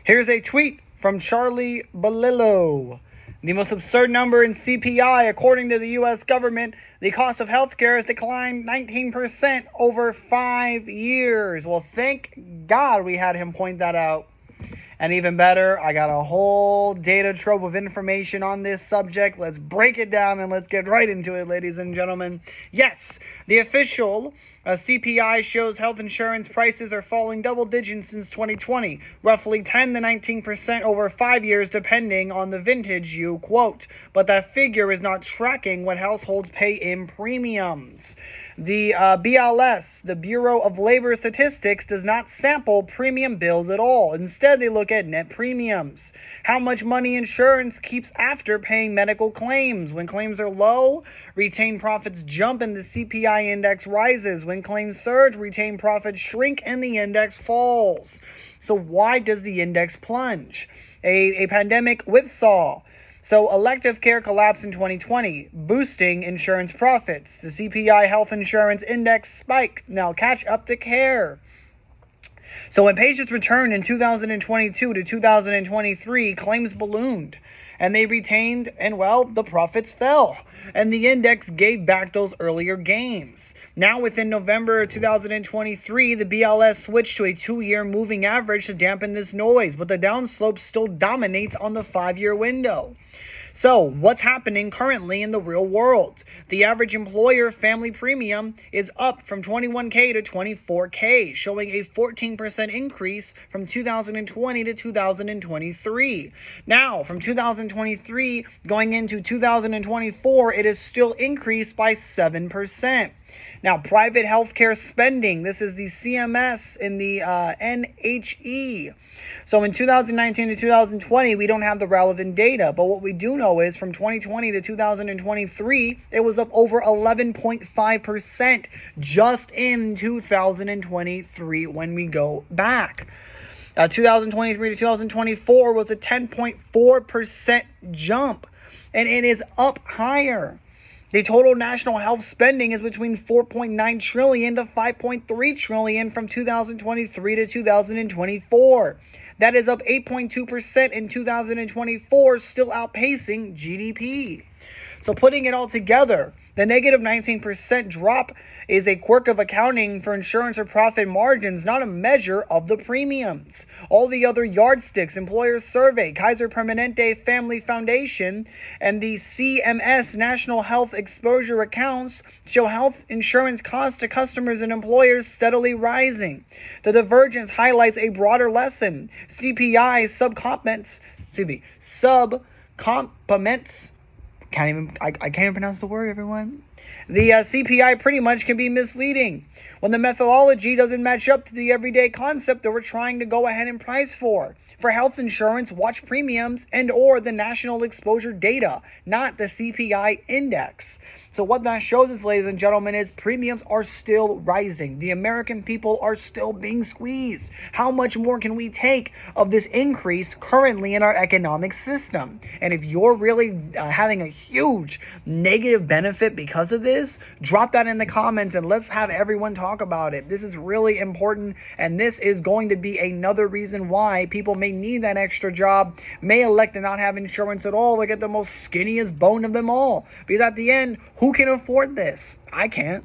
Here's a tweet from Charlie Balillo. The most absurd number in CPI, according to the U.S. government, the cost of healthcare has declined 19% over 5 years. Well, thank God we had him point that out. And even better, I got a whole data trove of information on this subject. Let's break it down and let's get right into it, ladies and gentlemen. Yes, the official CPI shows health insurance prices are falling double digits since 2020, roughly 10 to 19% over 5 years, depending on the vintage you quote. But that figure is not tracking what households pay in premiums. The BLS, the Bureau of Labor Statistics, does not sample premium bills at all. Instead, they look at net premiums, how much money insurance keeps after paying medical claims. When claims are low, retained profits jump and the CPI index rises. When claims surge, retained profits shrink and the index falls. So why does the index plunge? A pandemic whipsaw. So elective care collapsed in 2020, boosting insurance profits. The CPI health insurance index spiked. Now catch up to care. So when patients returned in 2022 to 2023, claims ballooned. And they retained, and well, the profits fell. And the index gave back those earlier gains. Now within November 2023, the BLS switched to a 2-year moving average to dampen this noise, but the downslope still dominates on the 5-year window. So, what's happening currently in the real world? The average employer family premium is up from $21K to $24K, showing a 14% increase from 2020 to 2023. Now, from 2023 going into 2024, it is still increased by 7%. Now, private healthcare spending, this is the CMS and the NHE. So in 2019 to 2020, we don't have the relevant data, but what we do know is from 2020 to 2023, it was up over 11.5% just in 2023 when we go back. 2023 to 2024 was a 10.4% jump, and it is up higher. The total national health spending is between $4.9 trillion to $5.3 trillion from 2023 to 2024. That is up 8.2% in 2024, still outpacing GDP. So putting it all together, the negative 19% drop is a quirk of accounting for insurance or profit margins, not a measure of the premiums. All the other yardsticks, Employer Survey, Kaiser Permanente Family Foundation, and the CMS National Health Exposure Accounts show health insurance costs to customers and employers steadily rising. The divergence highlights a broader lesson. CPI subcomplements, I can't even pronounce the word, everyone. The CPI pretty much can be misleading when the methodology doesn't match up to the everyday concept that we're trying to go ahead and price for. For health insurance, watch premiums and or the national exposure data, not the CPI index. So what that shows us, ladies and gentlemen, is premiums are still rising. The American people are still being squeezed. How much more can we take of this increase currently in our economic system? And if you're really having a huge negative benefit because of this, drop that in the comments and let's have everyone talk about it. This is really important, and this is going to be another reason why people may need that extra job, may elect to not have insurance at all, or get the most skinniest bone of them all. Because at the end, who can afford this? I can't.